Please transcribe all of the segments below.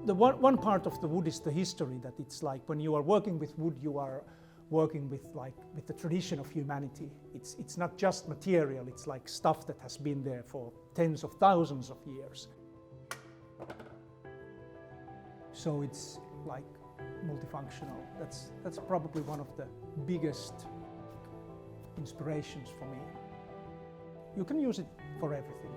The one part of the wood is the history, that it's like when you are working with wood, you are working with the tradition of humanity. It's not just material, it's like stuff that has been there for tens of thousands of years. So it's like multifunctional. That's probably one of the biggest inspirations for me. You can use it for everything.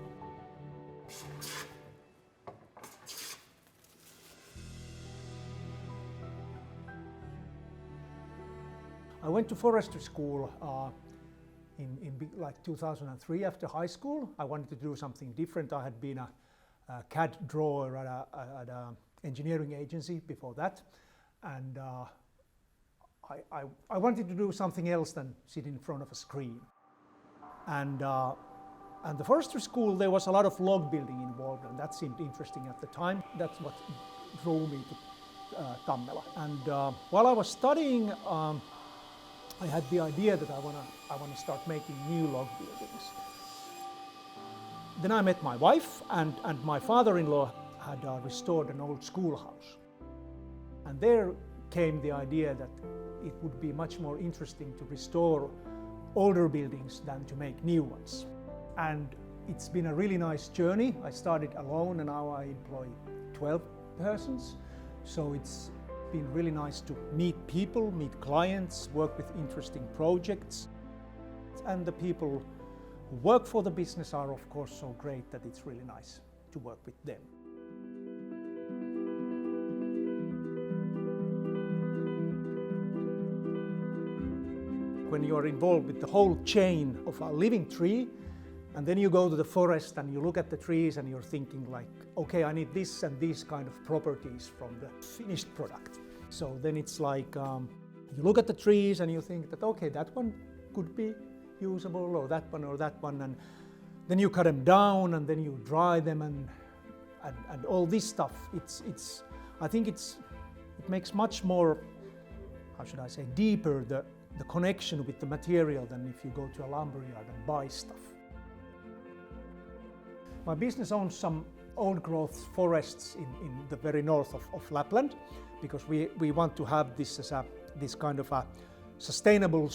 I went to forestry school in like 2003 after high school. I wanted to do something different. I had been a CAD drawer at an engineering agency before that, and I wanted to do something else than sit in front of a screen. And the forestry school, there was a lot of log building involved, and that seemed interesting at the time. That's what drew me to Tammela. And while I was studying, I had the idea that I want to start making new log buildings. Then I met my wife, and my father-in-law had restored an old schoolhouse. And there came the idea that it would be much more interesting to restore older buildings than to make new ones. And it's been a really nice journey. I started alone and now I employ 12 persons. So it's been really nice to meet people, meet clients, work with interesting projects. And the people who work for the business are of course so great that it's really nice to work with them. When you are involved with the whole chain of a living tree, and then you go to the forest and you look at the trees and you're thinking like, okay, I need this and these kind of properties from the finished product. So then it's like, you look at the trees and you think that, okay, that one could be usable, or that one, and then you cut them down and then you dry them and all this stuff. I think it makes much more, how should I say, deeper the connection with the material than if you go to a lumberyard and buy stuff. My business owns some old growth forests in the very north of Lapland, because we want to have this as this kind of a sustainable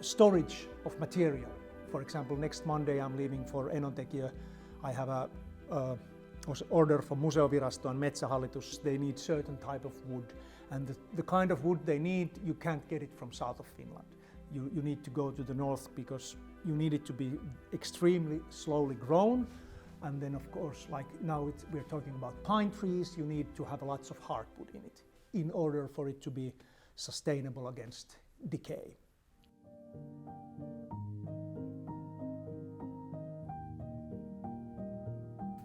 storage of material. For example, next Monday I'm leaving for Enontekijö. I have a order from Museovirasto and Metsähallitus. They need certain type of wood, and the kind of wood they need, you can't get it from south of Finland. You need to go to the north because you need it to be extremely slowly grown. And then of course, like now we're talking about pine trees, you need to have lots of hardwood in it in order for it to be sustainable against decay.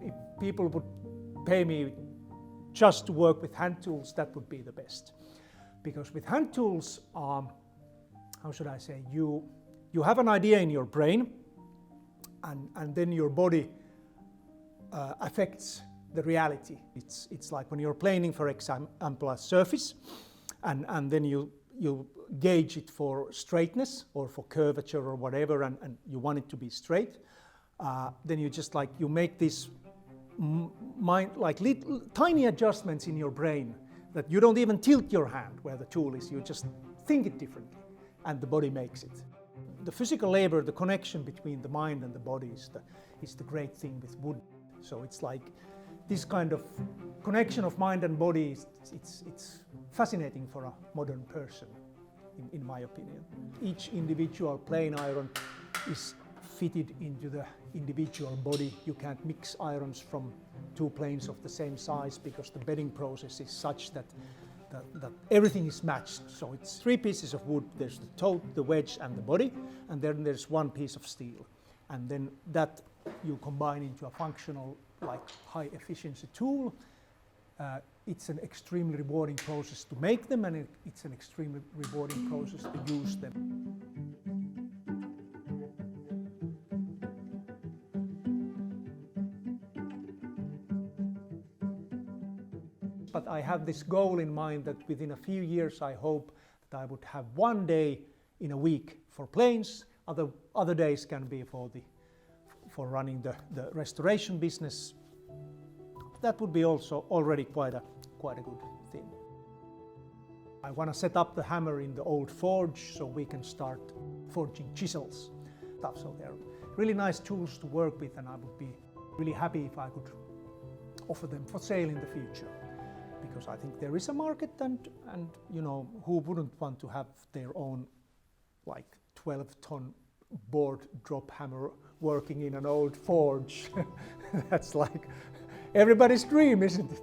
If people would pay me just to work with hand tools, that would be the best. Because with hand tools, how should I say, you have an idea in your brain, and then your body affects the reality. It's like when you're planing, for example, a surface, and then you gauge it for straightness or for curvature or whatever, and you want it to be straight. Then you just like, you make these tiny adjustments in your brain that you don't even tilt your hand where the tool is, you just think it differently, and the body makes it. The physical labor, the connection between the mind and the body is the great thing with wood. So it's like this kind of connection of mind and body, it's fascinating for a modern person, in my opinion. Each individual plane iron is fitted into the individual body. You can't mix irons from two planes of the same size because the bedding process is such that everything is matched. So it's 3 pieces of wood. There's the toe, the wedge and the body, and then there's 1 piece of steel. And then that you combine into a functional, like high efficiency tool. It's an extremely rewarding process to make them, and it's an extremely rewarding process to use them. But I have this goal in mind that within a few years I hope that I would have 1 day in a week for planes. Other days can be for running the restoration business. that would be also already quite a good thing. I want to set up the hammer in the old forge so we can start forging chisels. So they're really nice tools to work with, and I would be really happy if I could offer them for sale in the future, because I think there is a market, and you know, who wouldn't want to have their own like 12-ton board drop hammer working in an old forge? That's like everybody's dream, isn't it?